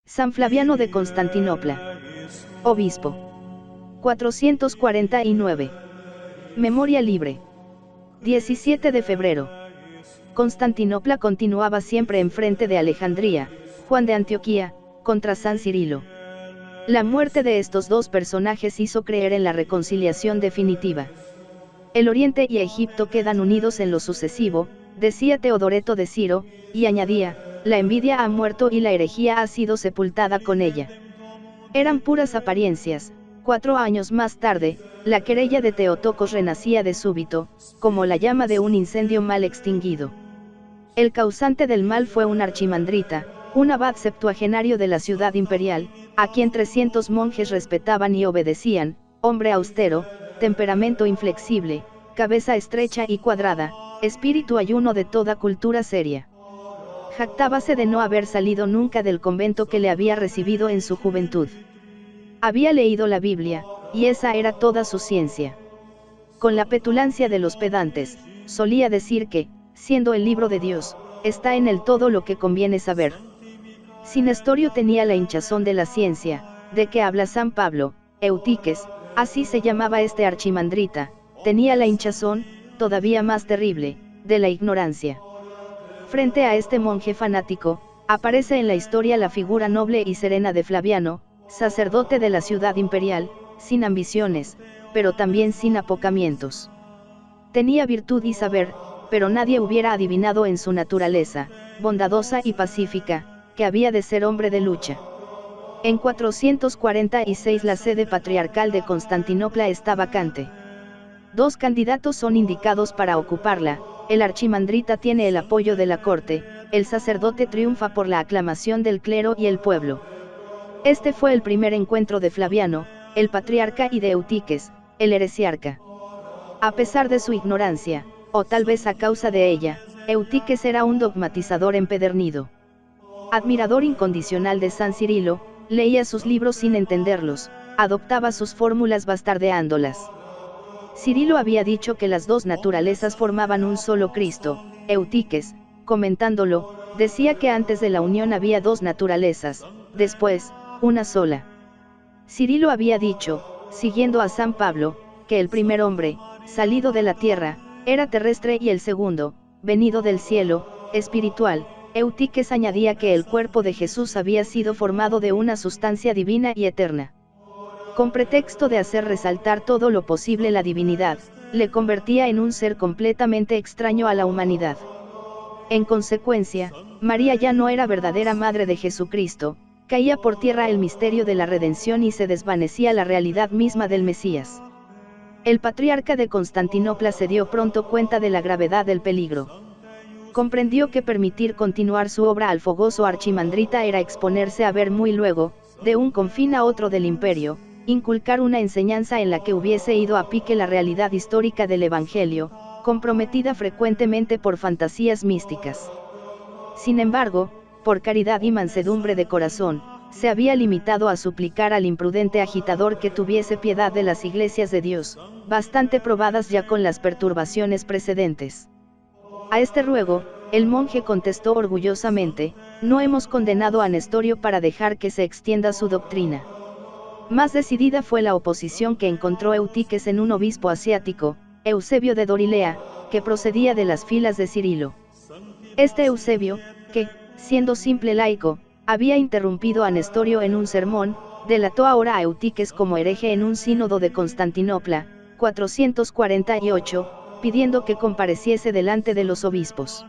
San Flaviano de Constantinopla. Obispo. 449. Memoria libre. 17 de febrero. Constantinopla continuaba siempre enfrente de Alejandría, Juan de Antioquía, contra San Cirilo. La muerte de estos dos personajes hizo creer en la reconciliación definitiva. El Oriente y Egipto quedan unidos en lo sucesivo, decía Teodoreto de Ciro, y añadía, la envidia ha muerto y la herejía ha sido sepultada con ella. Eran puras apariencias. 4 años más tarde, la querella de Teotocos renacía de súbito, como la llama de un incendio mal extinguido. El causante del mal fue un archimandrita, un abad septuagenario de la ciudad imperial, a quien 300 monjes respetaban y obedecían, hombre austero, temperamento inflexible, cabeza estrecha y cuadrada, espíritu ayuno de toda cultura seria. Jactábase de no haber salido nunca del convento que le había recibido en su juventud. Había leído la Biblia, y esa era toda su ciencia. Con la petulancia de los pedantes, solía decir que, siendo el libro de Dios, está en él todo lo que conviene saber. Sinestorio tenía la hinchazón de la ciencia, de que habla San Pablo. Eutiques, así se llamaba este archimandrita, tenía la hinchazón, todavía más terrible, de la ignorancia. Frente a este monje fanático, aparece en la historia la figura noble y serena de Flaviano, sacerdote de la ciudad imperial, sin ambiciones, pero también sin apocamientos. Tenía virtud y saber, pero nadie hubiera adivinado en su naturaleza, bondadosa y pacífica, que había de ser hombre de lucha. En 446 la sede patriarcal de Constantinopla está vacante. 2 candidatos son indicados para ocuparla, el archimandrita tiene el apoyo de la corte, el sacerdote triunfa por la aclamación del clero y el pueblo. Este fue el primer encuentro de Flaviano, el patriarca, y de Eutiques, el heresiarca. A pesar de su ignorancia, o tal vez a causa de ella, Eutiques era un dogmatizador empedernido. Admirador incondicional de San Cirilo, leía sus libros sin entenderlos, adoptaba sus fórmulas bastardeándolas. Cirilo había dicho que las dos naturalezas formaban un solo Cristo. Eutiques, comentándolo, decía que antes de la unión había 2 naturalezas, después, una sola. Cirilo había dicho, siguiendo a San Pablo, que el primer hombre, salido de la tierra, era terrestre y el segundo, venido del cielo, espiritual. Eutiques añadía que el cuerpo de Jesús había sido formado de una sustancia divina y eterna. Con pretexto de hacer resaltar todo lo posible la divinidad, le convertía en un ser completamente extraño a la humanidad. En consecuencia, María ya no era verdadera madre de Jesucristo, caía por tierra el misterio de la redención y se desvanecía la realidad misma del Mesías. El patriarca de Constantinopla se dio pronto cuenta de la gravedad del peligro. Comprendió que permitir continuar su obra al fogoso archimandrita era exponerse a ver muy luego, de un confín a otro del imperio, inculcar una enseñanza en la que hubiese ido a pique la realidad histórica del Evangelio, comprometida frecuentemente por fantasías místicas. Sin embargo, por caridad y mansedumbre de corazón, se había limitado a suplicar al imprudente agitador que tuviese piedad de las iglesias de Dios, bastante probadas ya con las perturbaciones precedentes. A este ruego, el monje contestó orgullosamente, no hemos condenado a Nestorio para dejar que se extienda su doctrina. Más decidida fue la oposición que encontró Eutiques en un obispo asiático, Eusebio de Dorilea, que procedía de las filas de Cirilo. Este Eusebio, que, siendo simple laico, había interrumpido a Nestorio en un sermón, delató ahora a Eutiques como hereje en un sínodo de Constantinopla, 448, pidiendo que compareciese delante de los obispos.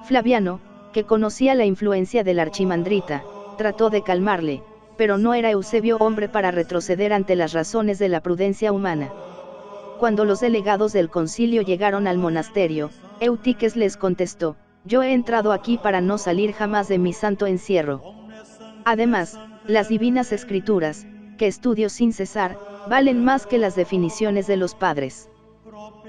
Flaviano, que conocía la influencia del archimandrita, trató de calmarle, pero no era Eusebio hombre para retroceder ante las razones de la prudencia humana. Cuando los delegados del concilio llegaron al monasterio, Eutiques les contestó, yo he entrado aquí para no salir jamás de mi santo encierro. Además, las divinas escrituras, que estudio sin cesar, valen más que las definiciones de los padres.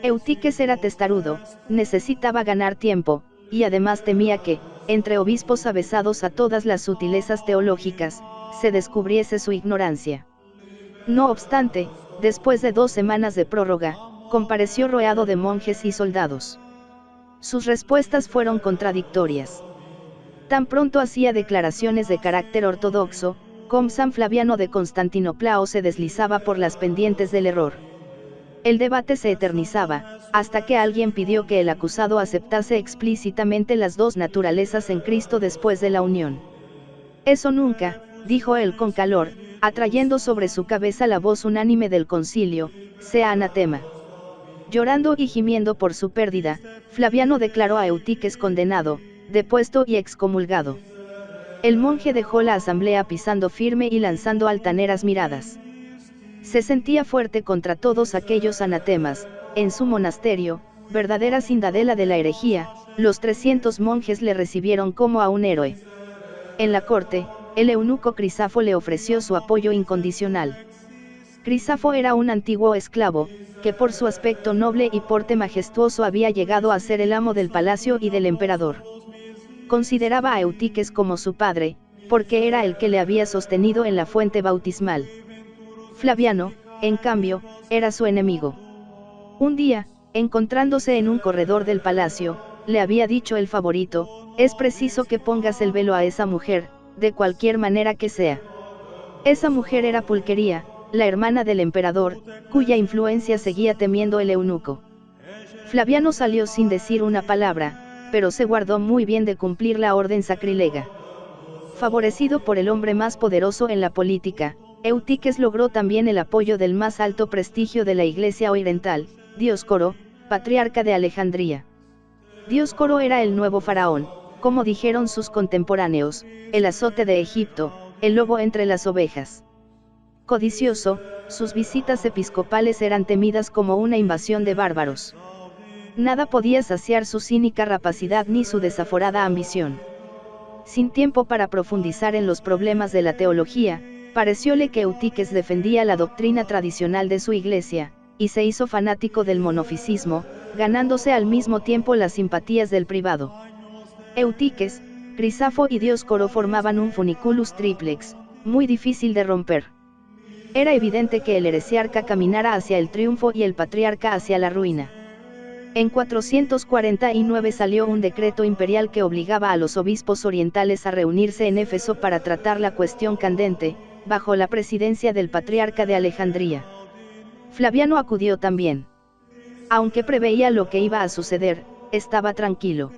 Eutiques era testarudo, necesitaba ganar tiempo, y además temía que, entre obispos avesados a todas las sutilezas teológicas, se descubriese su ignorancia. No obstante, después de 2 semanas de prórroga, compareció rodeado de monjes y soldados. Sus respuestas fueron contradictorias. Tan pronto hacía declaraciones de carácter ortodoxo, como San Flaviano de Constantinopla o se deslizaba por las pendientes del error. El debate se eternizaba, hasta que alguien pidió que el acusado aceptase explícitamente las dos naturalezas en Cristo después de la unión. Eso nunca, dijo él con calor, atrayendo sobre su cabeza la voz unánime del concilio, sea anatema. Llorando y gimiendo por su pérdida, Flaviano declaró a Eutiques condenado, depuesto y excomulgado. El monje dejó la asamblea pisando firme y lanzando altaneras miradas. Se sentía fuerte contra todos aquellos anatemas. En su monasterio, verdadera ciudadela de la herejía, los 300 monjes le recibieron como a un héroe. En la corte, el eunuco Crisafo le ofreció su apoyo incondicional. Crisafo era un antiguo esclavo, que por su aspecto noble y porte majestuoso había llegado a ser el amo del palacio y del emperador. Consideraba a Eutiques como su padre, porque era el que le había sostenido en la fuente bautismal. Flaviano, en cambio, era su enemigo. Un día, encontrándose en un corredor del palacio, le había dicho el favorito, es preciso que pongas el velo a esa mujer, de cualquier manera que sea. Esa mujer era Pulquería, la hermana del emperador, cuya influencia seguía temiendo el eunuco. Flaviano salió sin decir una palabra, pero se guardó muy bien de cumplir la orden sacrilega. Favorecido por el hombre más poderoso en la política, Eutiques logró también el apoyo del más alto prestigio de la Iglesia oriental, Dioscoro, patriarca de Alejandría. Dioscoro era el nuevo faraón, como dijeron sus contemporáneos, el azote de Egipto, el lobo entre las ovejas. Codicioso, sus visitas episcopales eran temidas como una invasión de bárbaros. Nada podía saciar su cínica rapacidad ni su desaforada ambición. Sin tiempo para profundizar en los problemas de la teología, parecióle que Eutiques defendía la doctrina tradicional de su iglesia, y se hizo fanático del monofisismo, ganándose al mismo tiempo las simpatías del privado. Eutiques, Crisafo y Dioscoro formaban un funiculus triplex, muy difícil de romper. Era evidente que el heresiarca caminara hacia el triunfo y el patriarca hacia la ruina. En 449 salió un decreto imperial que obligaba a los obispos orientales a reunirse en Éfeso para tratar la cuestión candente, bajo la presidencia del patriarca de Alejandría. Flaviano acudió también. Aunque preveía lo que iba a suceder, estaba tranquilo.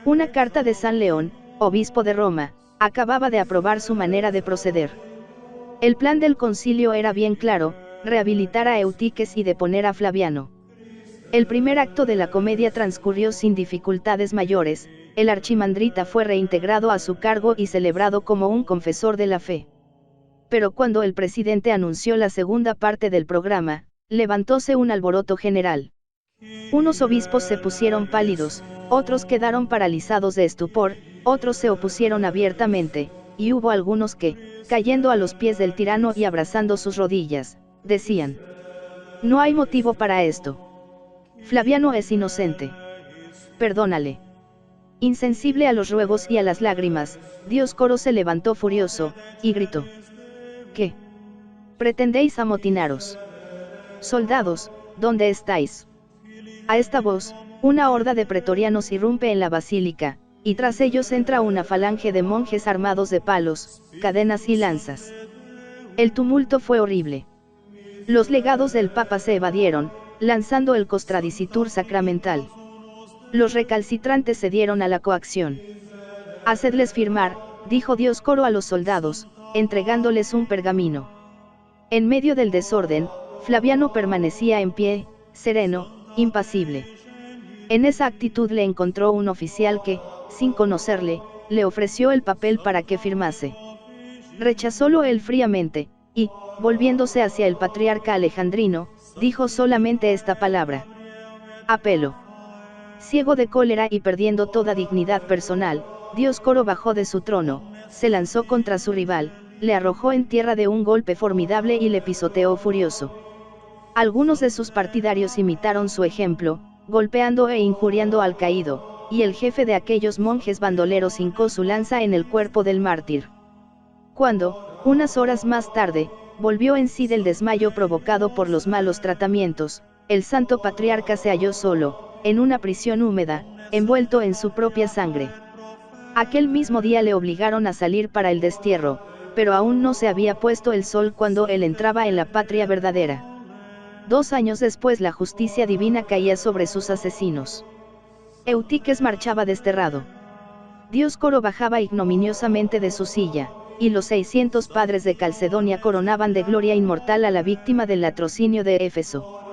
Una carta de San León, obispo de Roma, acababa de aprobar su manera de proceder. El plan del concilio era bien claro, rehabilitar a Eutiques y deponer a Flaviano. El primer acto de la comedia transcurrió sin dificultades mayores, el archimandrita fue reintegrado a su cargo y celebrado como un confesor de la fe. Pero cuando el presidente anunció la segunda parte del programa, levantóse un alboroto general. Unos obispos se pusieron pálidos, otros quedaron paralizados de estupor, otros se opusieron abiertamente, y hubo algunos que, cayendo a los pies del tirano y abrazando sus rodillas, decían: no hay motivo para esto. Flaviano es inocente. Perdónale. Insensible a los ruegos y a las lágrimas, Dioscoro se levantó furioso, y gritó: ¿qué pretendéis amotinaros? Soldados, ¿dónde estáis? A esta voz, una horda de pretorianos irrumpe en la basílica, y tras ellos entra una falange de monjes armados de palos, cadenas y lanzas. El tumulto fue horrible. Los legados del Papa se evadieron, lanzando el costradicitur sacramental. Los recalcitrantes cedieron a la coacción. Hacedles firmar, dijo Dioscoro a los soldados, entregándoles un pergamino. En medio del desorden, Flaviano permanecía en pie, sereno, impasible. En esa actitud le encontró un oficial que, sin conocerle, le ofreció el papel para que firmase. Rechazólo él fríamente, y, volviéndose hacia el patriarca alejandrino, dijo solamente esta palabra: apelo. Ciego de cólera y perdiendo toda dignidad personal, Dioscoro bajó de su trono, se lanzó contra su rival, le arrojó en tierra de un golpe formidable y le pisoteó furioso. Algunos de sus partidarios imitaron su ejemplo, golpeando e injuriando al caído, y el jefe de aquellos monjes bandoleros hincó su lanza en el cuerpo del mártir. Cuando, unas horas más tarde, volvió en sí del desmayo provocado por los malos tratamientos, el santo patriarca se halló solo, en una prisión húmeda, envuelto en su propia sangre. Aquel mismo día le obligaron a salir para el destierro, pero aún no se había puesto el sol cuando él entraba en la patria verdadera. 2 años después la justicia divina caía sobre sus asesinos. Eutiques marchaba desterrado. Dioscoro bajaba ignominiosamente de su silla, y los 600 padres de Calcedonia coronaban de gloria inmortal a la víctima del latrocinio de Éfeso.